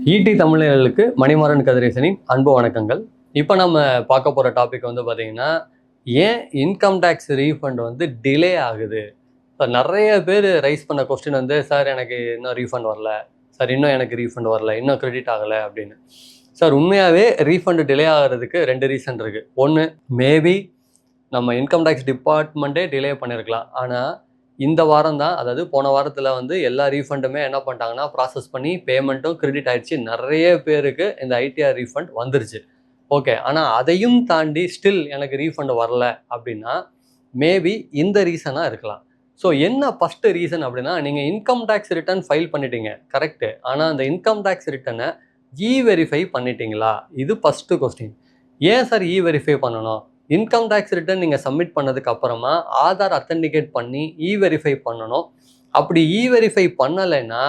ED தமிழர்களுக்கு மணிமாறன் கதிரேசனின் அன்பு வணக்கங்கள். இப்போ நம்ம பார்க்க போகிற டாபிக் வந்து பார்த்தீங்கன்னா, ஏன் இன்கம் டேக்ஸ் ரீஃபண்ட் வந்து டிலே ஆகுது? இப்போ நிறைய பேர் ரைஸ் பண்ண கொஸ்டின் வந்து, சார் எனக்கு இன்னும் ரீஃபண்ட் வரல, சார் இன்னும் எனக்கு ரீஃபண்ட் வரல, இன்னும் கிரெடிட் ஆகலை அப்படின்னு. சார் உண்மையாகவே ரீஃபண்ட் டிலே ஆகிறதுக்கு 2 ரீசன் இருக்குது. ஒன்று, மேபி நம்ம இன்கம் டேக்ஸ் டிபார்ட்மெண்ட்டே டிலே பண்ணியிருக்கலாம். ஆனால் இந்த வாரம் தான், அதாவது போன வாரத்தில் வந்து எல்லா ரீஃபண்டுமே என்ன பண்ணிட்டாங்கன்னா ப்ராசஸ் பண்ணி பேமெண்ட்டும் கிரெடிட் ஆயிடுச்சு. நிறைய பேருக்கு இந்த ஐடிஆர் ரீஃபண்ட் வந்துருச்சு. ஓகே, ஆனால் அதையும் தாண்டி ஸ்டில் எனக்கு ரீஃபண்ட் வரல அப்படின்னா மேபி இந்த ரீசனாக இருக்கலாம். ஸோ என்ன ஃபஸ்ட்டு ரீசன் அப்படின்னா, நீங்கள் இன்கம் டேக்ஸ் ரிட்டர்ன் ஃபைல் பண்ணிட்டீங்க, கரெக்டு. ஆனால் அந்த இன்கம் டேக்ஸ் ரிட்டனை வெரிஃபை பண்ணிட்டீங்களா? இது ஃபஸ்ட்டு கொஸ்டின். ஏன் சார் வெரிஃபை பண்ணணும்? இன்கம் டேக்ஸ் ரிட்டர்ன் நீங்கள் சப்மிட் பண்ணதுக்கு அப்புறமா ஆதார் அத்தன்டிகேட் பண்ணி வெரிஃபை பண்ணணும். அப்படி வெரிஃபை பண்ணலைன்னா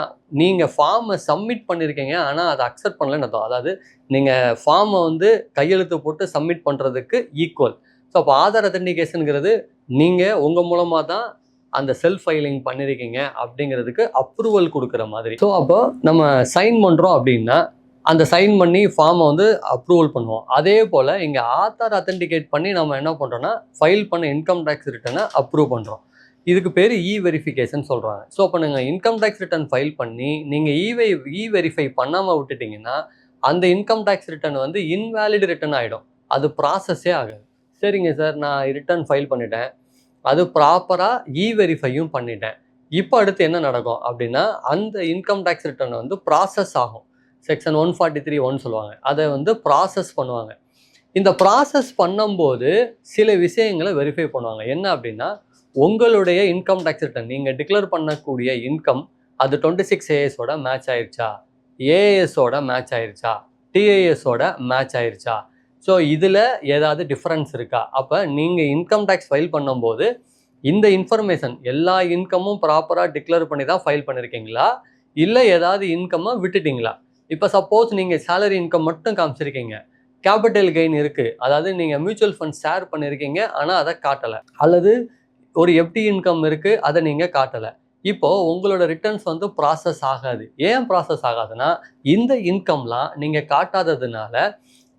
நீங்கள் ஃபார்மை சப்மிட் பண்ணியிருக்கீங்க, ஆனால் அதை அக்செப்ட் பண்ணலன்னு அர்த்தம். அதாவது நீங்கள் ஃபார்மை வந்து கையெழுத்து போட்டு சப்மிட் பண்ணுறதுக்கு ஈக்குவல். ஸோ அப்போ ஆதார் அத்தன்டிகேஷனுங்கிறது நீங்கள் உங்கள் மூலமாக தான் அந்த செல்ஃப் ஃபைலிங் பண்ணியிருக்கீங்க அப்படிங்கிறதுக்கு அப்ரூவல் கொடுக்குற மாதிரி. ஸோ அப்போ நம்ம சைன் பண்ணுறோம் அப்படின்னா அந்த சைன் பண்ணி ஃபார்மை வந்து அப்ரூவல் பண்ணுவோம். அதே போல் இங்கே ஆதார் அத்தன்டிகேட் பண்ணி நம்ம என்ன பண்ணுறோன்னா ஃபைல் பண்ண இன்கம் டேக்ஸ் ரிட்டனை அப்ரூவ் பண்ணுறோம். இதுக்கு பேர் வெரிஃபிகேஷன் சொல்கிறாங்க. ஸோ அப்போ நீங்கள் இன்கம் டேக்ஸ் ரிட்டர்ன் ஃபைல் பண்ணி நீங்கள் வெரிஃபை பண்ணாமல் விட்டுட்டிங்கன்னா அந்த இன்கம் டேக்ஸ் ரிட்டர்ன் வந்து இன்வேலிட் ரிட்டர்ன் ஆகிடும். அது ப்ராசஸே ஆகாது. சரிங்க சார், நான் ரிட்டர்ன் ஃபைல் பண்ணிட்டேன், அது ப்ராப்பராக வெரிஃபையும் பண்ணிட்டேன், இப்போ அடுத்து என்ன நடக்கும் அப்படின்னா அந்த இன்கம் டேக்ஸ் ரிட்டர்ன் வந்து ப்ராசஸ் ஆகும். செக்ஷன் 143(1) சொல்லுவாங்க. அதை வந்து ப்ராசஸ் பண்ணுவாங்க. இந்த ப்ராசஸ் பண்ணும்போது சில விஷயங்களை வெரிஃபை பண்ணுவாங்க. என்ன அப்படின்னா, உங்களுடைய இன்கம் டேக்ஸ் ரிட்டர்ன் நீங்கள் டிக்ளேர் பண்ணக்கூடிய இன்கம் அது 26ASஓட மேட்ச் ஆயிடுச்சா, ஏஎஸோட மேட்ச் ஆயிடுச்சா, டிஐஎஸோட மேட்ச் ஆயிடுச்சா, ஸோ இதில் ஏதாவது டிஃப்ரென்ஸ் இருக்கா? அப்போ நீங்கள் இன்கம் டேக்ஸ் ஃபைல் பண்ணும்போது இந்த இன்ஃபர்மேஷன் எல்லா இன்கமும் ப்ராப்பராக டிக்ளேர் பண்ணி தான் ஃபைல் பண்ணியிருக்கீங்களா, இல்லை ஏதாவது இன்கம்மை விட்டுட்டிங்களா? இப்போ சப்போஸ் நீங்கள் சேலரி இன்கம் மட்டும் காமிச்சிருக்கீங்க, கேபிட்டல் கெயின் இருக்குது, அதாவது நீங்கள் மியூச்சுவல் ஃபண்ட் ஷேர் பண்ணியிருக்கீங்க ஆனால் அதை காட்டலை, அல்லது ஒரு எஃப்டி இன்கம் இருக்குது அதை நீங்கள் காட்டலை, இப்போது உங்களோட ரிட்டர்ன்ஸ் வந்து ப்ராசஸ் ஆகாது. ஏன் ப்ராசஸ் ஆகாதுன்னா இந்த இன்கம்லாம் நீங்கள் காட்டாததுனால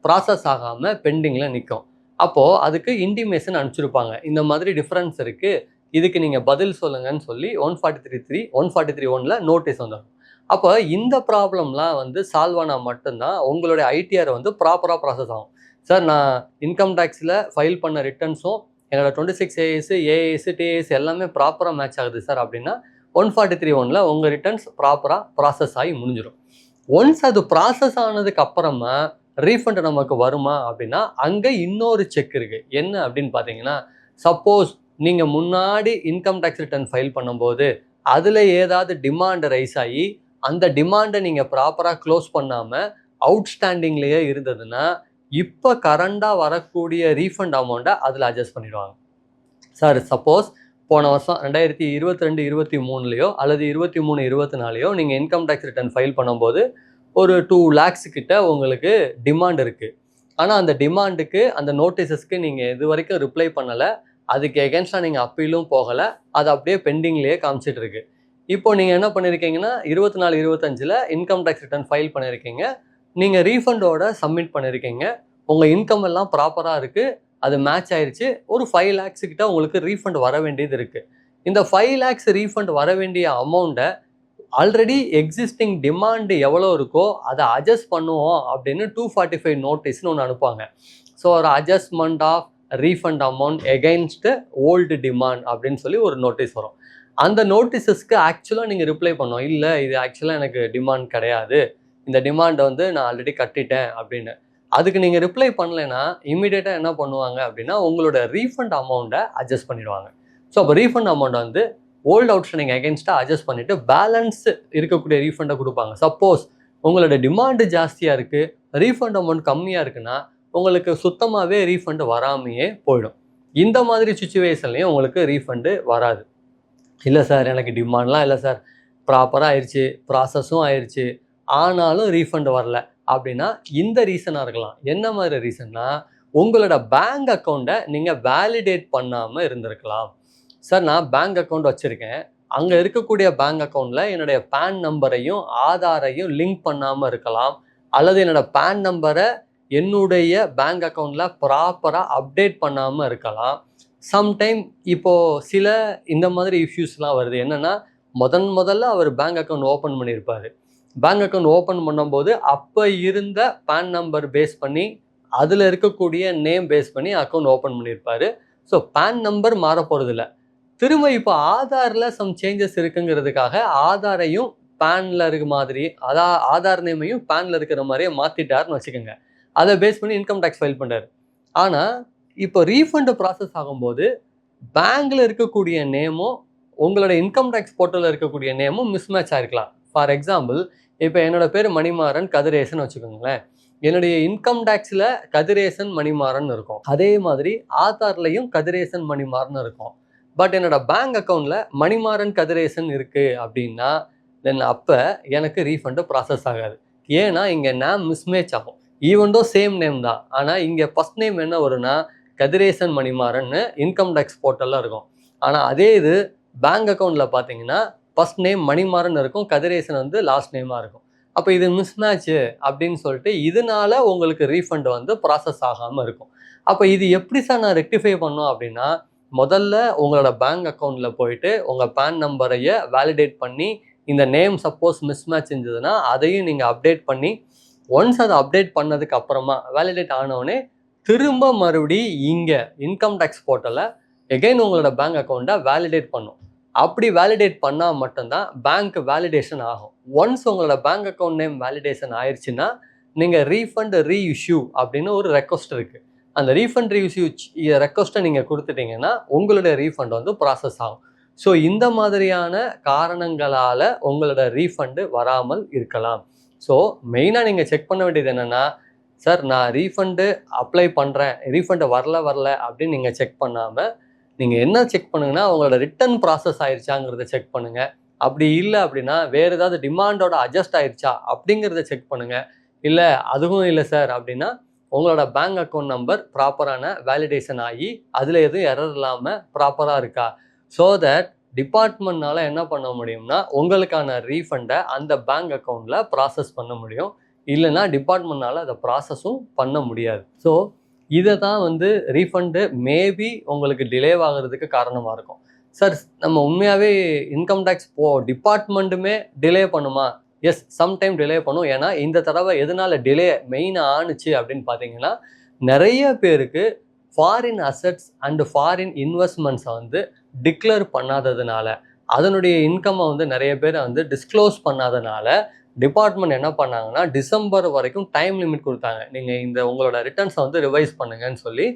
ப்ராசஸ் ஆகாமல் பெண்டிங்கில் நிற்கும். அப்போது அதுக்கு இன்டிமேஷன் அனுப்பிச்சிருப்பாங்க, இந்த மாதிரி டிஃப்ரென்ஸ் இருக்குது, இதுக்கு நீங்கள் பதில் சொல்லுங்கன்னு சொல்லி 143(3) 143(1)ல் நோட்டீஸ் வந்துடும். அப்போ இந்த ப்ராப்ளம்லாம் வந்து சால்வ் ஆனால் மட்டும்தான் உங்களுடைய ஐடிஆர் வந்து ப்ராப்பராக ப்ராசஸ் ஆகும். சார், நான் இன்கம் டேக்ஸில் ஃபைல் பண்ண ரிட்டர்ன்ஸும் என்னோடய 26AS, ஏஎஸ், டிஏஎஸ் எல்லாமே ப்ராப்பராக மேட்ச் ஆகுது சார் அப்படின்னா 143(1)ல் உங்கள் ரிட்டர்ன்ஸ் ப்ராப்பராக ப்ராசஸ் ஆகி முடிஞ்சிடும். ஒன்ஸ் அது ப்ராசஸ் ஆனதுக்கு அப்புறமா ரீஃபண்ட் நமக்கு வருமா அப்படின்னா அங்கே இன்னொரு செக் இருக்குது. என்ன அப்படின்னு பார்த்தீங்கன்னா, சப்போஸ் நீங்கள் முன்னாடி இன்கம் டேக்ஸ் ரிட்டர்ன் ஃபைல் பண்ணும்போது அதில் ஏதாவது டிமாண்ட் ரைஸ் ஆகி அந்த டிமாண்டை நீங்கள் ப்ராப்பராக க்ளோஸ் பண்ணாமல் அவுட்ஸ்டாண்டிங்லேயே இருந்ததுன்னா இப்போ கரண்டாக வரக்கூடிய ரீஃபண்ட் அமௌண்ட்டை அதில் அட்ஜஸ்ட் பண்ணிடுவாங்க. சார், சப்போஸ் போன வருஷம் 2022-23 அல்லது 23-24 நீங்கள் இன்கம் டேக்ஸ் ரிட்டர்ன் ஃபைல் பண்ணும்போது ஒரு 2 lakhs கிட்ட உங்களுக்கு டிமாண்ட் இருக்குது. ஆனால் அந்த டிமாண்டுக்கு அந்த நோட்டீஸஸ்க்கு நீங்கள் இது வரைக்கும் ரிப்ளை பண்ணலை, அதுக்கு எகென்ஸ்டாக நீங்கள் அப்பீலும் போகலை, அது அப்படியே பெண்டிங்லேயே காமிச்சிட்டு இருக்கு. இப்போ நீங்கள் என்ன பண்ணியிருக்கீங்கன்னா 24-25ல் இன்கம் டேக்ஸ் ரிட்டர்ன் ஃபைல் பண்ணியிருக்கீங்க, நீங்கள் ரீஃபண்டோட சப்மிட் பண்ணியிருக்கீங்க, உங்கள் இன்கம் எல்லாம் ப்ராப்பராக இருக்குது, அது மேட்ச் ஆயிடுச்சு, ஒரு 5 lakhs கிட்ட உங்களுக்கு ரீஃபண்ட் வர வேண்டியது இருக்குது. இந்த 5 lakhs ரீஃபண்ட் வர வேண்டிய அமௌண்ட்டை ஆல்ரெடி எக்ஸிஸ்டிங் டிமாண்டு எவ்வளோ இருக்கோ அதை அட்ஜஸ்ட் பண்ணுவோம் அப்படின்னு 245 நோட்டீஸ்னு ஒன்று அனுப்புவாங்க. ஸோ ஒரு adjustment of refund amount against old demand அப்படின்னு சொல்லி ஒரு நோட்டீஸ் வரும். அந்த நோட்டீஸஸ்க்கு ஆக்சுவலாக நீங்கள் ரிப்ளை பண்ணோம், இல்லை இது ஆக்சுவலாக எனக்கு டிமாண்ட் கிடையாது, இந்த டிமாண்டை வந்து நான் ஆல்ரெடி கட்டிட்டேன் அப்படின்னு. அதுக்கு நீங்கள் ரிப்ளை பண்ணலைன்னா இமீடியட்டாக என்ன பண்ணுவாங்க அப்படின்னா உங்களோட ரீஃபண்ட் அமௌண்ட்டை அட்ஜஸ்ட் பண்ணிடுவாங்க. ஸோ அப்போ ரீஃபண்ட் அமௌண்ட்டை வந்து ஓல்டு அவுட்ஸ்டாண்டிங் அகெயின்ஸ்டாக அட்ஜஸ்ட் பண்ணிவிட்டு பேலன்ஸ் இருக்கக்கூடிய ரீஃபண்டை கொடுப்பாங்க. சப்போஸ் உங்களோட டிமாண்டு ஜாஸ்தியாக இருக்குது, ரீஃபண்ட் அமௌண்ட் கம்மியாக இருக்குன்னா உங்களுக்கு சுத்தமாகவே ரீஃபண்டு வராமையே போயிடும். இந்த மாதிரி சுச்சுவேஷன்லேயும் உங்களுக்கு ரீஃபண்டு வராது. இல்லை சார், எனக்கு டிமாண்ட்லாம் இல்லை சார், ப்ராப்பராக ஆயிடுச்சு, ப்ராசஸும் ஆயிடுச்சு, ஆனாலும் ரீஃபண்ட் வரல அப்படின்னா இந்த ரீசனாக இருக்கலாம். என்ன மாதிரி ரீசன்னா, உங்களோட பேங்க் அக்கௌண்ட்டை நீங்கள் வேலிடேட் பண்ணாமல் இருந்திருக்கலாம். சார், நான் பேங்க் அக்கௌண்ட் வச்சுருக்கேன், அங்கே இருக்கக்கூடிய பேங்க் அக்கௌண்ட்டில் என்னுடைய பேன் நம்பரையும் ஆதாரையும் லிங்க் பண்ணாமல் இருக்கலாம், அல்லது என்னோட பேன் நம்பரை என்னுடைய பேங்க் அக்கௌண்ட்டில் ப்ராப்பராக அப்டேட் பண்ணாமல் இருக்கலாம். சம்டைம் இப்போது சில இந்த மாதிரி இஷ்யூஸ்லாம் வருது. என்னென்னா முதல்ல அவர் பேங்க் அக்கௌண்ட் ஓப்பன் பண்ணியிருப்பார். பேங்க் அக்கௌண்ட் ஓப்பன் பண்ணும்போது அப்போ இருந்த பேன் நம்பர் பேஸ் பண்ணி அதில் இருக்கக்கூடிய நேம் பேஸ் பண்ணி அக்கௌண்ட் ஓப்பன் பண்ணியிருப்பார். ஸோ பேன் நம்பர் மாற போகிறதில்ல. திரும்ப இப்போ ஆதாரில் சம் சேஞ்சஸ் இருக்குங்கிறதுக்காக ஆதாரையும் பேனில் இருக்க மாதிரி, ஆதார் நேமையும் பேனில் இருக்கிற மாதிரியே மாற்றிட்டாருன்னு வச்சுக்கோங்க. அதை பேஸ் பண்ணி இன்கம் டேக்ஸ் ஃபைல் பண்ணுறாரு. ஆனால் இப்போ ரீஃபண்டு ப்ராசஸ் ஆகும்போது பேங்க்கில் இருக்கக்கூடிய நேமும் உங்களோட இன்கம் டேக்ஸ் போர்ட்டலில் இருக்கக்கூடிய நேமும் மிஸ்மேட்ச் ஆகிருக்கலாம். ஃபார் எக்ஸாம்பிள், இப்போ என்னோடய பேர் மணிமாறன் கதிரேசன் வச்சுக்கோங்களேன். என்னுடைய இன்கம் டேக்ஸில் கதிரேசன் மணிமாறன் இருக்கும், அதே மாதிரி ஆதார்லையும் கதிரேசன் மணிமாறன் இருக்கும். பட் என்னோட பேங்க் அக்கௌண்ட்டில் மணிமாறன் கதிரேசன் இருக்குது அப்படின்னா தென் அப்போ எனக்கு ரீஃபண்டு ப்ராசஸ் ஆகாது. ஏன்னா இங்கே நேம் மிஸ்மேட்ச் ஆகும். ஈவன்டோ சேம் நேம் தான், ஆனால் இங்கே ஃபஸ்ட் நேம் என்ன வரும்னா கதிரேசன் மணிமாறன்னு இன்கம் டேக்ஸ் போர்ட்டலில் இருக்கும். ஆனால் அதே இது பேங்க் அக்கௌண்ட்டில் பார்த்தீங்கன்னா ஃபஸ்ட் நேம் மணிமாறன் இருக்கும், கதிரேசன் வந்து லாஸ்ட் நேமாக இருக்கும். அப்போ இது மிஸ்மேட்ச்சு அப்படின்னு சொல்லிட்டு இதனால உங்களுக்கு ரீஃபண்ட் வந்து ப்ராசஸ் ஆகாமல் இருக்கும். அப்போ இது எப்படி சார் நான் ரெக்டிஃபை பண்ணோம் அப்படின்னா, முதல்ல உங்களோட பேங்க் அக்கௌண்ட்டில் போயிட்டு உங்கள் பேன் நம்பரையை வேலிடேட் பண்ணி, இந்த நேம் சப்போஸ் மிஸ்மேட்ச் இருந்ததுன்னா அதையும் நீங்கள் அப்டேட் பண்ணி, ஒன்ஸ் அதை அப்டேட் பண்ணதுக்கு அப்புறமா வேலிடேட் ஆனவுடனே திரும்ப மறுபடி இங்கே இன்கம் டேக்ஸ் போர்ட்டலில் எகைன் உங்களோட பேங்க் அக்கௌண்ட்டை வேலிடேட் பண்ணும். அப்படி வேலிடேட் பண்ணால் மட்டும்தான் பேங்க் வேலிடேஷன் ஆகும். ஒன்ஸ் உங்களோட பேங்க் அக்கௌண்ட் நேம் வேலிடேஷன் ஆயிடுச்சுன்னா நீங்கள் ரீஃபண்ட் ரீஇஷ்யூ அப்படின்னு ஒரு ரெக்வஸ்ட் இருக்குது. அந்த ரீஃபண்ட் ரீஇஷ்யூ ரெக்வஸ்ட்டை நீங்கள் கொடுத்துட்டீங்கன்னா உங்களுடைய ரீஃபண்ட் வந்து ப்ராசஸ் ஆகும். ஸோ இந்த மாதிரியான காரணங்களால் உங்களோட ரீஃபண்டு வராமல் இருக்கலாம். ஸோ மெயினாக நீங்கள் செக் பண்ண வேண்டியது என்னென்னா, சார் நான் ரீஃபண்டு அப்ளை பண்ணுறேன், ரீஃபண்டு வரல அப்படின்னு நீங்கள் செக் பண்ணாமல் நீங்கள் என்ன செக் பண்ணுங்கன்னா உங்களோட ரிட்டர்ன் ப்ராசஸ் ஆயிடுச்சாங்கிறத செக் பண்ணுங்கள். அப்படி இல்லை அப்படின்னா வேறு ஏதாவது டிமாண்டோட அட்ஜஸ்ட் ஆயிடுச்சா அப்படிங்கிறத செக் பண்ணுங்கள். இல்லை அதுவும் இல்லை சார் அப்படின்னா உங்களோட பேங்க் அக்கௌண்ட் நம்பர் ப்ராப்பரான வேலிடேஷன் ஆகி அதில் எதுவும் எரர் இல்லாமல் ப்ராப்பராக இருக்கா, ஸோ தட் டிபார்ட்மெண்ட்னால என்ன பண்ண முடியும்னா உங்களுக்கான ரீஃபண்டை அந்த பேங்க் அக்கௌண்ட்டில் ப்ராசஸ் பண்ண முடியும். இல்லைன்னா டிபார்ட்மெண்ட்னால அதை ப்ராசஸும் பண்ண முடியாது. ஸோ இதை தான் வந்து ரீஃபண்டு மேபி உங்களுக்கு டிலே ஆகிறதுக்கு காரணமாக இருக்கும். சார் நம்ம உண்மையாகவே இன்கம் டேக்ஸ் டிபார்ட்மெண்ட்டுமே டிலே பண்ணுமா? எஸ், சம்டைம் டிலே பண்ணும். ஏன்னா இந்த தடவை எதனால் டிலே மெயினாக ஆணுச்சு அப்படின்னு பார்த்தீங்கன்னா, நிறைய பேருக்கு ஃபாரின் அசட்ஸ் அண்டு ஃபாரின் இன்வெஸ்ட்மெண்ட்ஸை வந்து டிக்ளேர் பண்ணாததுனால, அதனுடைய இன்கம்மை வந்து நிறைய பேர் வந்து டிஸ்க்ளோஸ் பண்ணாதனால டிபார்ட்மெண்ட் என்ன பண்ணாங்கன்னா டிசம்பர் வரைக்கும் டைம் லிமிட் கொடுத்தாங்க. நீங்கள் இந்த உங்களோட ரிட்டர்ன்ஸை வந்து ரிவைஸ் பண்ணுங்கன்னு சொல்லி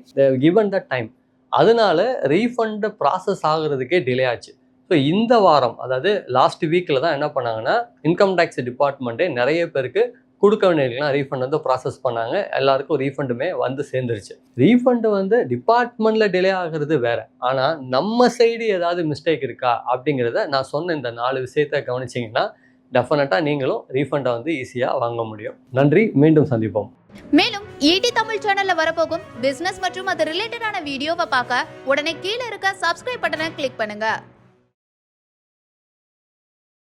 கிவன் த டைம். அதனால ரீஃபண்டு ப்ராசஸ் ஆகுறதுக்கே டிலே ஆச்சு. ஸோ இந்த வாரம், அதாவது லாஸ்ட் வீக்கில் தான் என்ன பண்ணாங்கன்னா இன்கம் டேக்ஸ் டிபார்ட்மெண்ட்டே நிறைய பேருக்கு கொடுக்க வேண்டியதுலாம் ரீஃபண்ட் வந்து ப்ராசஸ் பண்ணாங்க. எல்லாருக்கும் ரீஃபண்டுமே வந்து சேர்ந்துருச்சு. ரீஃபண்டு வந்து டிபார்ட்மெண்ட்டில் டிலே ஆகிறது வேறு, ஆனால் நம்ம சைடு ஏதாவது மிஸ்டேக் இருக்கா அப்படிங்கிறத நான் சொன்ன இந்த 4 விஷயத்தை கவனிச்சிங்கன்னா டெஃபினட்டாக நீங்களும் ரீஃபண்டை வந்து ஈஸியாக வாங்க முடியும். நன்றி, மீண்டும் சந்திப்போம். மேலும் ஈடி தமிழ் சேனல்ல வரப்போகும் பிசினஸ் மற்றும் அது ரிலேட்டடான வீடியோவை பார்க்க உடனே கீழே இருக்க சப்ஸ்கிரைப் பட்டனை கிளிக் பண்ணுங்க.